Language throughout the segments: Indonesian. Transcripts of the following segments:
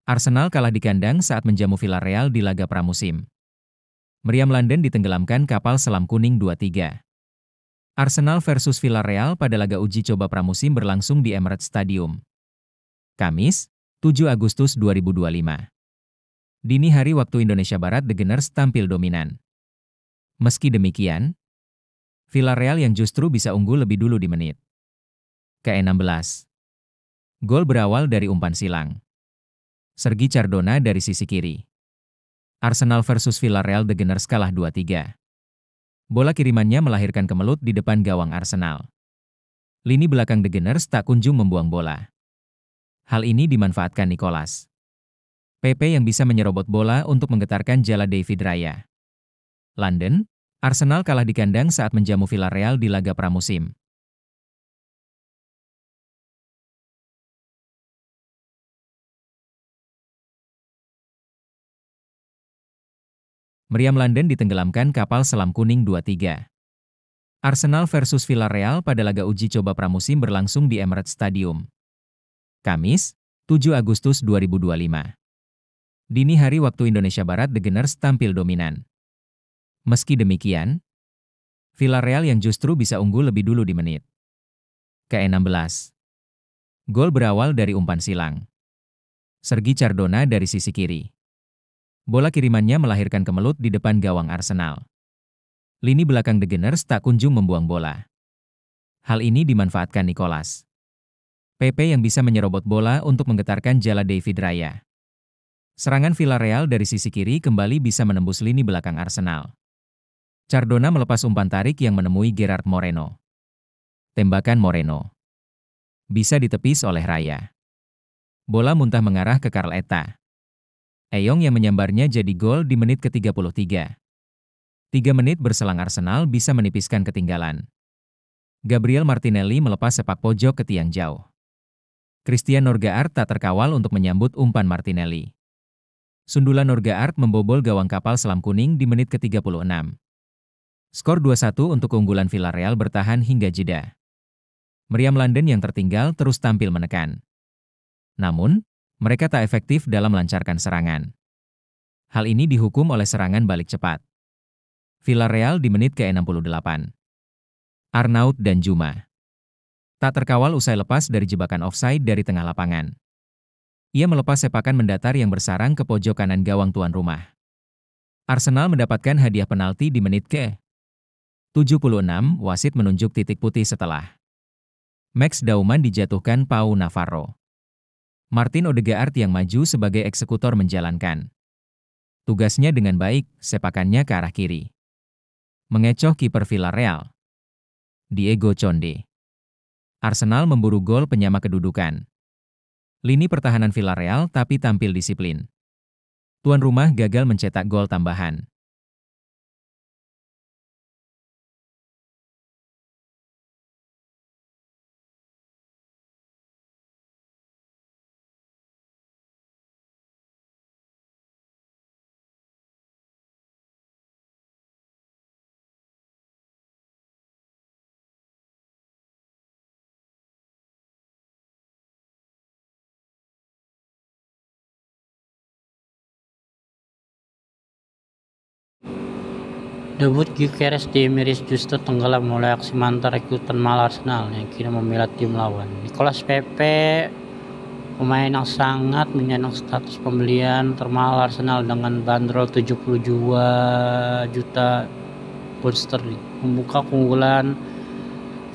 Arsenal kalah di kandang saat menjamu Villarreal di laga pramusim. Meriam London ditenggelamkan kapal selam kuning 2-3. Arsenal versus Villarreal pada laga uji coba pramusim berlangsung di Emirates Stadium. Kamis, 7 Agustus 2025. Dini hari waktu Indonesia Barat, The Gunners tampil dominan. Meski demikian, Villarreal yang justru bisa unggul lebih dulu di menit ke-16. Gol berawal dari umpan silang Sergi Cardona dari sisi kiri. Arsenal versus Villarreal, The Gunners kalah 2-3. Bola kirimannya melahirkan kemelut di depan gawang Arsenal. Lini belakang The Gunners tak kunjung membuang bola. Hal ini dimanfaatkan Nicolas Pepe yang bisa menyerobot bola untuk menggetarkan jala David Raya. London, Arsenal kalah di kandang saat menjamu Villarreal di laga pramusim. Meriam London ditenggelamkan kapal selam kuning 2-3. Arsenal versus Villarreal pada laga uji coba pramusim berlangsung di Emirates Stadium. Kamis, 7 Agustus 2025. Dini hari waktu Indonesia Barat, The Gunners tampil dominan. Meski demikian, Villarreal yang justru bisa unggul lebih dulu di menit ke-16. Gol berawal dari umpan silang Sergi Cardona dari sisi kiri. Bola kirimannya melahirkan kemelut di depan gawang Arsenal. Lini belakang The Gunners tak kunjung membuang bola. Hal ini dimanfaatkan Nicolas Pepe yang bisa menyerobot bola untuk menggetarkan jala David Raya. Serangan Villarreal dari sisi kiri kembali bisa menembus lini belakang Arsenal. Cardona melepas umpan tarik yang menemui Gerard Moreno. Tembakan Moreno bisa ditepis oleh Raya. Bola muntah mengarah ke Karl Eta Eyong yang menyambarnya jadi gol di menit ke-33. 3 menit berselang Arsenal bisa menipiskan ketinggalan. Gabriel Martinelli melepas sepak pojok ke tiang jauh. Christian Norgaard tak terkawal untuk menyambut umpan Martinelli. Sundulan Norgaard membobol gawang kapal selam kuning di menit ke-36. Skor 2-1 untuk keunggulan Villarreal bertahan hingga jeda. Meriam London yang tertinggal terus tampil menekan. Namun, mereka tak efektif dalam melancarkan serangan. Hal ini dihukum oleh serangan balik cepat Villarreal di menit ke-68. Arnaud Danjuma tak terkawal usai lepas dari jebakan offside dari tengah lapangan. Ia melepas sepakan mendatar yang bersarang ke pojok kanan gawang tuan rumah. Arsenal mendapatkan hadiah penalti di menit ke-76, wasit menunjuk titik putih setelah Max Dauman dijatuhkan Pau Navarro. Martin Odegaard yang maju sebagai eksekutor menjalankan tugasnya dengan baik, sepakannya ke arah kiri. Mengecoh kiper Villarreal, Diego Conde. Arsenal memburu gol penyama kedudukan. Lini pertahanan Villarreal tapi tampil disiplin. Tuan rumah gagal mencetak gol tambahan. Debut Gyökeres di Emirates justru tenggelam oleh aksi mantap rekrutan Mal Arsenal yang kini membela tim lawan. Nicolas Pepe, pemain yang sangat menyandang status pembelian termahal Arsenal dengan bandrol 72 juta pound sterling, membuka keunggulan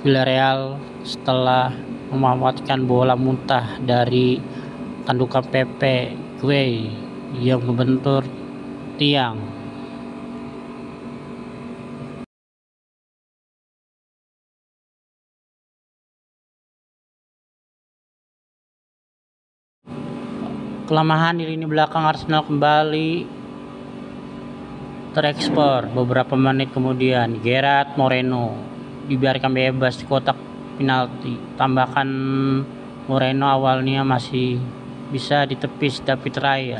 Villarreal setelah memanfaatkan bola muntah dari tandukan Pepe Gueye yang membentur tiang. Kelemahan di lini belakang Arsenal kembali terekspos beberapa menit kemudian. Gerard Moreno dibiarkan bebas di kotak penalti. Tambahkan Moreno awalnya masih bisa ditepis David Raya.